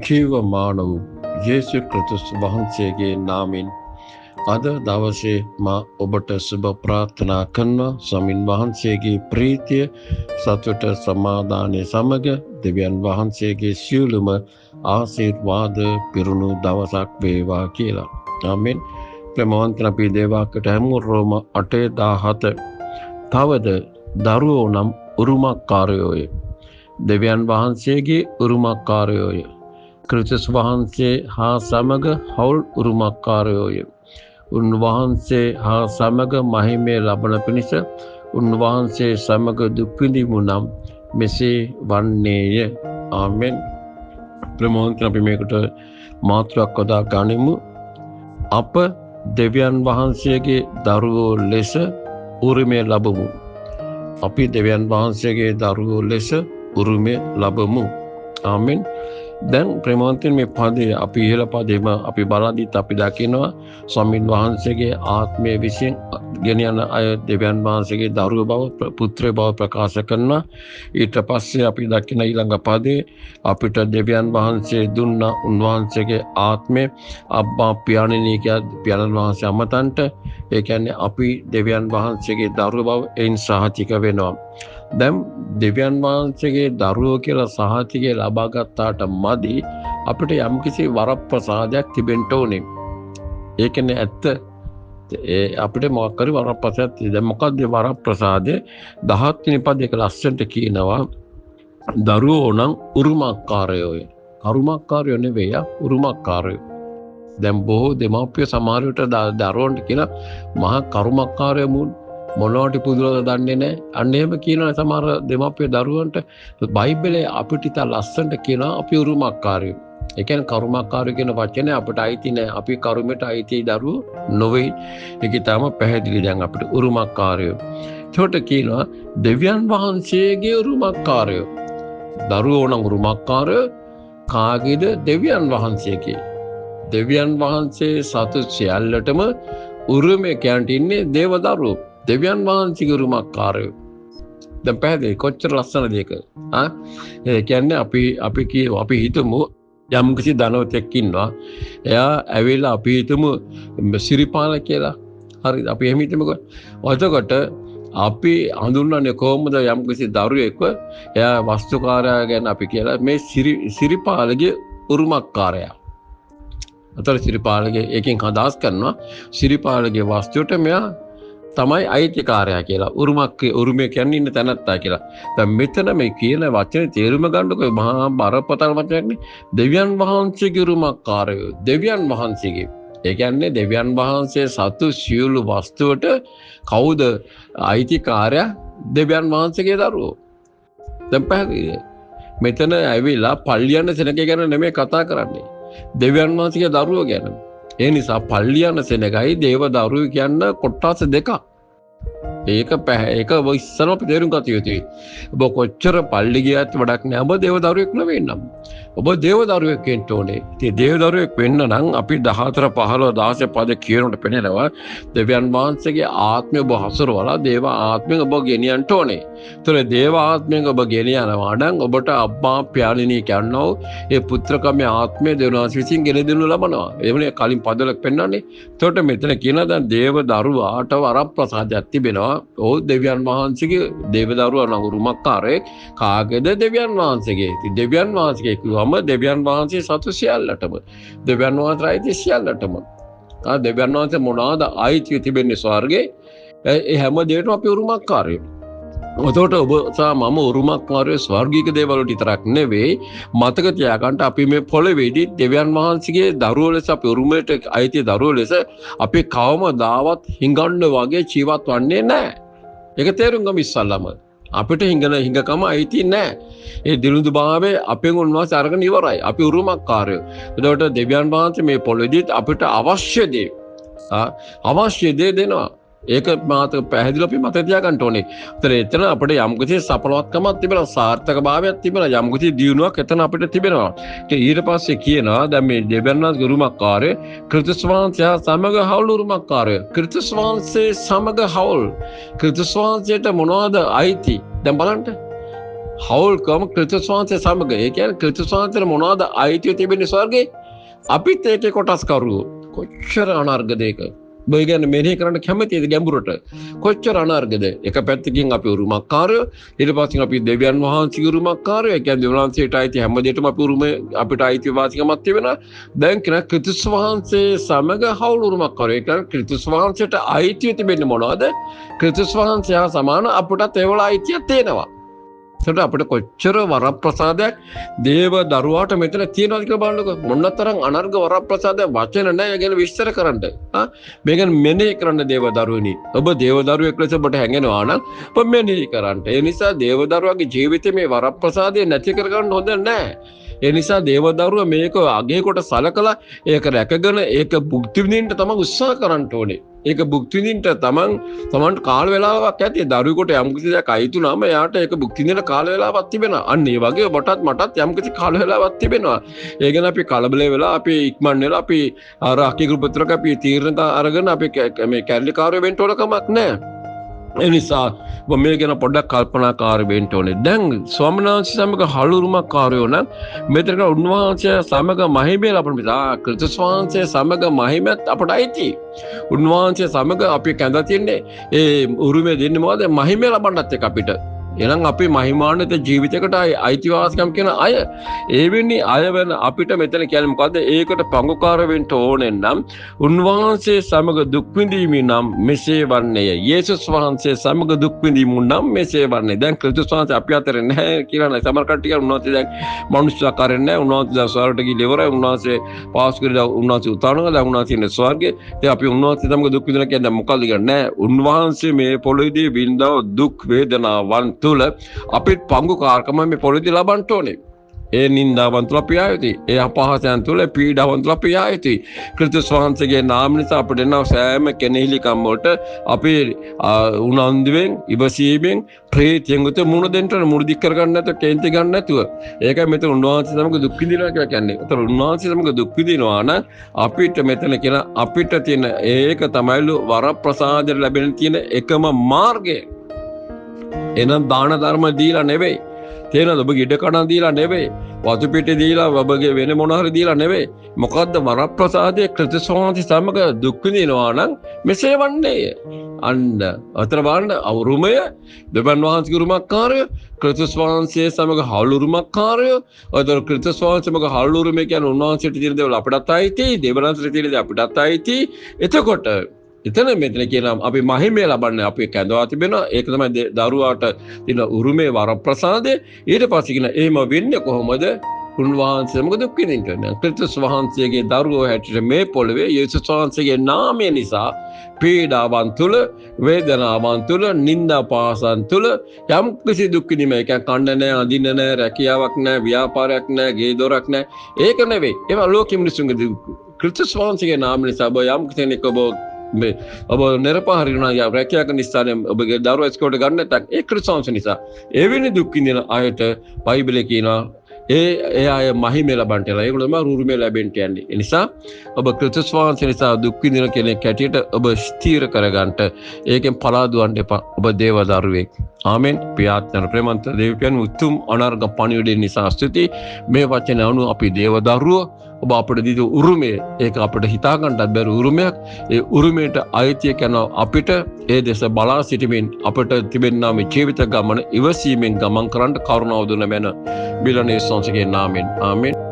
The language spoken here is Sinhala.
ජීවමාන වූ යේසුස් ක්‍රිස්තුස් වහන්සේගේ නාමයෙන් අද දවසේ මා ඔබට සුබ ප්‍රාර්ථනා කරනවා. ස්වාමින් වහන්සේගේ ප්‍රීතිය සතුට සමාදානය සමග දෙවියන් වහන්සේගේ සියලුම ආශිර්වාද පිරුණු දවසක් වේවා කියලා. ආමෙන්. ප්‍රේමවන්ත අපි දේවාකට හැමෝම රෝම 8:17 තවද දරුවෝ නම් උරුමකාරයෝය. දෙවියන් වහන්සේගේ උරුමකාරයෝය. ක්‍රිස්තුස් වහන්සේ හා සමග හවුල් උරුමකාරයෝය. උන්වහන්සේ හා සමග මහිමය ලබන පිණිස උන්වහන්සේ සමග දුක් විඳිමු නම් මෙසේ වන්නේය. ආමෙන්. ප්‍රේමවන්ත අපි මේකට මාතෘකාවක් යොදා ගනිමු. අප දෙවියන් වහන්සේගේ දරුවෝ ලෙස උරුමය ලබමු. අපි දෙවියන් වහන්සේගේ දරුවෝ ලෙස උරුමය ලබමු. ආමෙන්. දැන් ප්‍රේමවන්තයන් මේ පදේ අපි ඉහළ පදේම අපි බලද්දිත් අපි දකිනවා ස්වාමින් වහන්සේගේ ආත්මය විසින් ගෙන යන අය දෙවියන් වහන්සේගේ දරුවෝ බව පුත්‍රය බව ප්‍රකාශ කරනවා. ඊට පස්සේ අපි දකින ඊළඟ පදේ අපිට දෙවියන් වහන්සේ දුන්න උන්වහන්සේගේ ආත්මය අබ්බා පියාණෙනි කිය පියාණන් වහන්සේ අමතන්ට ඒ කියන්නේ අපි දෙවියන් වහන්සේගේ දරුවෝ බව එයින් සහතික වෙනවා. දැන් දෙවියන් වහන්සේගේ දරුවෝ කියලා සහතිකය ලබා ගත්තාට මදි අපිට යම්කිසි වරප්‍රසාදයක් තිබෙන්න ඕනේ. ඒ කියන්නේ ඇත්ත අපිට මොකක් කර වරප්‍රසාදයක් තියෙද? මොකක්ද වරප්‍රසාදය? 17 වෙනි පදයක ලස්සනට කියනවා දරුවෝ නම් උරුමකාරයෝය. කරුමකාරයෝ නෙවෙයි උරුමකාරයෝ. දැන් බොහෝ දෙමාපිය සමහර විට දරුවන්ට කියන මහා කරුමකාරයෝ මොනවට පුදුරද දන්නේ නැහැ. අන්න එහෙම කියනවා සමහර දෙමාපිය දරුවන්ට. බයිබලයේ අපිට ඉත ලස්සනට කියනවා අපි උරුමකාරයෝ. ඒ කියන්නේ කරුමකාරයෝ කියන වචනේ අපිට අයිති නැහැ. අපි කරුමෙට අයිති දරුවෝ නොවේ. ඒක තාම පැහැදිලි දැන් අපිට උරුමකාරයෝ. ඒකට කියනවා දෙවියන් වහන්සේගේ උරුමකාරයෝ. දරුවෝ නම් උරුමකාරයෝ කාගේද? දෙවියන් වහන්සේගේ. දෙවියන් වහන්සේ සතු සියල්ලටම උරුමය කියන්ට ඉන්නේ දේවදරුවෝ. දෙවියන් වහන්සේගේ උරුමකාරයෝ. දැන් පැහැදිලි කොච්චර ලස්සන දෙයක. ඒ කියන්නේ අපි හිතමු යම් කිසි ධනවතෙක් ඉන්නවා. එයා ඇවිල්ලා අපි හිතමු සිරිපාල කියලා. හරිද? අපි එහෙම හිතමුකෝ. එතකොට අපි හඳුන්වන්නේ කොහොමද යම් කිසි දරුවෙක්ව? එයා වස්තුකාරයා ගැන අපි කියලා මේ සිරිපාලගේ උරුමකාරයා. අතර සිරිපාලගේ එකෙන් අදහස් කරනවා සිරිපාලගේ වස්තුවට මෙයා තමයි අයිතිකාරයා කියලා. උරුමය කියන්නේ ඉන්න තැනත්තා කියලා. දැන් මෙතන මේ කියන වචනේ තේරුම ගන්නකො මහා බරපතල වචනයක්නේ. දෙවියන් වහන්සේගේ උරුමකාරයෝ. දෙවියන් වහන්සේගේ. ඒ කියන්නේ දෙවියන් වහන්සේ සතු සියලු වස්තුවට කවුද අයිතිකාරයා? දෙවියන් වහන්සේගේ දරුවෝ. දැන් පැහැදිලිද? මෙතන ඇවිල්ලා පල්ලියන්න සෙනග ගැන නෙමෙයි කතා කරන්නේ. දෙවියන් වහන්සේගේ දරුවෝ ගැන. ඒ නිසා පල්ලියන්න සෙනගයි දේව දරුවෝ කියන කොටස් දෙකක්. ඒක ඉස්සරම අපි තේරුම් ගත යුතුයි. ඔබ කොච්චර පල්ලි ගියත් වැඩක් නෑ. ඔබ දේව දරුවෙක් නෙවෙයි නම්. ඔබ දේව දරුවෙක් වෙන්න ඕනේ. ඉතින් දේව දරුවෙක් වෙන්න නම් අපි 14 15 16 පද කියනකොට පෙන්නනවා දෙවියන් වහන්සේගේ ආත්මය ඔබ හසුරවලා දේව ආත්මයෙන් ඔබ ගෙනියන්න ඕනේ. ඒතර දේව ආත්මයෙන් ඔබ ගෙනියනවා නම් ඔබට අබ්බා පියාණෙනි කියනවා ඒ පුත්‍රකමේ ආත්මය දෙවියන් විසින් ගෙන දෙනු ලබනවා. එවනේ කලින් පදවලක් පෙන්නන්නේ. ඒතකොට මෙතන කියනවා දැන් දේව දරුවාට වරප්‍රසාදයක් තිබෙනවා. ඕ දෙවියන් වහන්සේගේ දේව දරුවා නම් උරුමකාරයෙක් කාගේද? දෙවියන් වහන්සේගේ. ඉතින් දෙවියන් වහන්සේගේ කිව්වම දෙවියන් වහන්සේ සතු සියල්ලටම දෙවියන් වහන්සේ අයිති සියල්ලටම. දෙවියන් වහන්සේ මොනවාද අයිති තිබෙන්නේ ස්වර්ගේ? ඒ හැම දෙයකටම අපි උරුමකාරයෝ. එතකොට ඔබ සහ මම උරුමකාරයෝ ස්වර්ගීය දේවල් වලට විතරක් නෙවෙයි. මතක තියාගන්න අපි මේ පොළවේදී දෙවියන් වහන්සේගේ දරුවෝ ලෙස අපි උරුමයට අයිති දරුවෝ ලෙස අපි කවමදාවත් හිඟන්න වගේ ජීවත් වන්නේ නැහැ. ඒක තේරුම් ගමු ඉස්සල්ලාම. අපිට හිඟකම අයිති නැහැ. ඒ දිනුදු භාවයේ අපෙන් උන්වහන්සේ අරගෙන ඉවරයි. අපි උරුමකාරයෝ. එතකොට දෙවියන් වහන්සේ මේ පොළවේදී අපිට අවශ්‍ය දේ දෙනවා. ඒක මාතක පැහැදිලිව අපි මතක තියාගන්න ඕනේ. එතන අපිට යම්කිසි සඵලවත්කමක් තිබෙනවා, සාර්ථකභාවයක් තිබෙනවා, යම්කිසි දියුණුවක් එතන අපිට තිබෙනවා. ඊට පස්සේ කියනවා දැන් මේ දෙවියන් වහන්සේගේ උරුමකාරය ක්‍රිස්තුස් වහන්සේ සමග හවුල් උරුමකාරය. ක්‍රිස්තුස් වහන්සේ සමග හවුල්. ක්‍රිස්තුස් වහන්සේට මොනවද අයිති? දැන් බලන්න. හවුල්කම ක්‍රිස්තුස් වහන්සේ සමග. ඒ කියන්නේ ක්‍රිස්තුස් වහන්සේට මොනවද අයිතිය තිබෙන්නේ ස්වර්ගේ? අපිත් ඒකේ කොටස් කරුවෝ. කොච්චර අනර්ගද ඒක. ඔය කියන්නේ මෙනෙහි කරන්න කැමතිද ගැඹුරට? කොච්චර අනර්ගද? එක පැත්තකින් අපි උරුමකාරයෝ, ඊට පස්සේ අපි දෙවියන් වහන්සේගේ උරුමකාරයෝ. ඒ කියන්නේ දෙවියන්සේට අයිති හැම දෙයකම අපි අපිට අයිති වාසිකමක් තිබෙනවා. දැන් කියන ක්‍රිස්තුස් වහන්සේ සමග හවුල් උරුමකාරයෝ. ඒ කියන්නේ ක්‍රිස්තුස් වහන්සේට අයිතිය තිබෙන්නේ මොනවද? ක්‍රිස්තුස් වහන්සේ හා සමාන අපටත් ඒවල අයිතියක් තියෙනවා. ඒකට අපිට කොච්චර වරප්‍රසාදයක් දේව දරුවාට මෙතන තියෙනවද කියලා බලන්නකෝ. මොනතරම් අනර්ග වරප්‍රසාදයක් වචන නැහැ ගැන විස්තර කරන්න. මේක මෙනෙහි කරන්න දේව දරුවනි. ඔබ දේව දරුවෙක් ලෙස ඔබට හැඟෙනවා නම් ඔබ මෙනෙහි කරන්න. ඒ නිසා දේව දරුවාගේ ජීවිතේ මේ වරප්‍රසාදය නැති කරගන්න හොඳ නැහැ. ඒ නිසා දේව දරුවා මේක අගේ කොට සලකලා ඒක රැකගෙන ඒක භුක්ති විඳින්න තමයි උත්සාහ කරන්න ඕනේ. ඒක භුක්ති විඳින්න තමන්ට කාල වේලාවක් ඇති. දරුවෙකුට යම් කිසි දෙයක් අයිතු නම් එයාට ඒක භුක්ති විඳින්න කාල වේලාවක් තිබෙනවා. අන්න ඒ වගේ ඔබටත් මටත් යම් කිසි කාල වේලාවක් තිබෙනවා. ඒ ගැන අපි කලබල වෙලා අපි ඉක්මන් වෙලා අපි අර අකීකෘපත්‍රක අපි තීරණ අරගෙන අපි මේ කැරලිකාරයෝ වෙන්න ඕන කමක් නැහැ. ඒ නිසා මේ ගැන පොඩ්ඩක් කල්පනාකාරී වෙන්න ඕනේ. දැන් ස්වාමීන් වහන්සේ සමග හලුරුමකාරයෝ නම් මෙතන උන්වහන්සේ සමග මහිමය ලබන ක්‍රිස්තුස් වහන්සේ සමග මහිමත් අපට අයිති. උන්වහන්සේ සමග අපි කැඳ තියන්නේ ඒ උරුමය දෙන්නේ මොකද? මහිමය ලබන්නත් එක අපිට. එහෙනම් අපි මහිමාන්විත ජීවිතයකට අයිතිවාසිකම් කියන අය එවැනි අය වෙන අපිට මෙතන කියන්නේ මොකද්ද? ඒකට පංගුකාර වෙන්න ඕනේ නම් උන්වහන්සේ සමග දුක් විඳීමේ නම් මෙසේ වන්නේය. යේසුස් වහන්සේ සමග දුක් විඳීමු නම් මෙසේ වන්නේ. දැන් ක්‍රිස්තුස් වහන්සේ අපි අතර නැහැ කියලා නෑ. සමහර කට්ටිය උන්වහන්සේ දැන් මනුෂ්‍යකාරයෙන් නැහැ. උන්වහන්සේ දැන් ස්වර්ගයට ගිහින් ඉවරයි. උන්වහන්සේ පාස් කරලා උන්වහන්සේ උතානවා. දැන් උන්වහන්සේ ඉන්නේ ස්වර්ගේ. ඉතින් අපි උන්වහන්සේ සමග දුක් විඳින කියන්නේ මොකක්ද කියන්නේ නෑ. උන්වහන්සේ මේ පොළොවේදී විඳව දුක් වේදනාවන් තුල අපිට පංගුකාරකම මේ පොළොවේදී ලබන්න ඕනේ. ඒ නින්දාවන් තුල අපි ආයුතුයි. ඒ අපහාසයන් තුල පීඩාවන් තුල අපි ආයුතුයි. ක්‍රිස්තුස් වහන්සේගේ නාම නිසා අපිට එන සෑම කෙනෙහිලිකම් වලට අපි උනන්දුවෙන් ඉවසීමෙන් ප්‍රේතයෙන් උත මුණ දෙන්න මුණ දික් කරගන්න නැතුව කේන්ති ගන්න නැතුව. ඒකයි මෙතන උන්වහන්සේ සමග දුක් විඳිනවා කියලා කියන්නේ. ඒතර උන්වහන්සේ සමග දුක් විඳිනවා නම් අපිට මෙතන කියන අපිට තියෙන ඒක තමයිලු වරප්‍රසාදයට ලැබෙන තියෙන එකම මාර්ගය. එනම් දාන ධර්ම දීලා නෙවෙයි. තේනද? ඔබ ඉඩ කඩන් දීලා නෙවෙයි. වතු පිටි දීලා ඔබගේ වෙන මොන හරි දීලා නෙවෙයි. මොකද්ද වරප්‍රසාදයේ ක්‍රිස්තුස් වහන්සේ සමග දුක් විඳිනවා නම් මෙසේ වන්නේ. අන්න අතර බලන්න අවුරුමය දෙවන් වහන්සේගේ උරුමකාරය ක්‍රිස්තුස් වහන්සේ සමග හාලුරුමකාරය. අතර ක්‍රිස්තුස් වහන්සේ සමග හාලුරුමේ කියන්නේ උන්වහන්සේට තියෙන දේවල් අපිටත් අයිති, දෙවනන්සේට තියෙන දේ අපිටත් අයිති. එතකොට එතන මෙතන කියනවා අපි මහිමය ලබන්නේ අපි කැඳවා තිබෙනවා. ඒක තමයි දරුවාට තියෙන උරුමේ වරප්‍රසාදය. ඊට පස්සේ කියන එහෙම වෙන්නේ කොහොමද? උන්වහන්සේ මොකද දුක් විඳින්නේ? ක්‍රිස්තුස් වහන්සේගේ දරුවෝ හැටියට මේ පොළවේ යේසුස් වහන්සේගේ නාමය නිසා පීඩාවන් තුල, වේදනාවන් තුල, නිന്ദා පාසන් තුල යම් කිසි දුක් විඳීම. ඒක කන්න නැහැ, අඳින්න නැහැ, රැකියාවක් නැහැ, ව්‍යාපාරයක් නැහැ, ගේ දොරක් නැහැ. ඒක නෙවෙයි. ඒවා ලෝකෙ මිනිසුන්ගේ දුක්. ක්‍රිස්තුස් වහන්සේගේ නාමය නිසා යම් කෙනෙක් ඔබ නිරපහරිනා යා රැකියා කරන ස්ථානයේ ඔබගේ දරුවෝ ඉස්කෝලේට ගන්න නැත්නම් ඒ ක්‍රිස්තුස් නිසා එවැනි දුක් විඳින අයට බයිබලයේ කියනවා ඒ අය මහිමය ලබන්නලා ඒගොල්ලෝ තමයි උරුමය ලැබෙන්න යන්නේ. ඒ නිසා ඔබ ක්‍රිස්තුස් වහන්සේ නිසා දුක් විඳින කෙනෙක් හැටියට ඔබ ස්ථීර කරගන්නට ඒකෙන් පලාදුවන්න එපා. ඔබ දේව දරුවෙක්. ආමෙන්. ප්‍රාර්ථනා ප්‍රේමන්ත දෙවියන් උතුම් අනර්ග පණිවිඩය නිසා ස්තුති. මේ වචන අනුව අපි දේව දරුවෝ ඔබ අපිට දීපු උරුමය ඒක අපිට හිතා ගන්නත් බැරි උරුමයක්. ඒ උරුමයට අයිතිය කරන අපිට ඒ දේශ බලා සිටීමෙන් අපිට තිබෙනා මේ ජීවිත ගමන ඉවසීමෙන් ගමන් කරන්න කරුණාව දුන මැන බිලනේ සංසගේ නාමෙන්. ආමෙන්.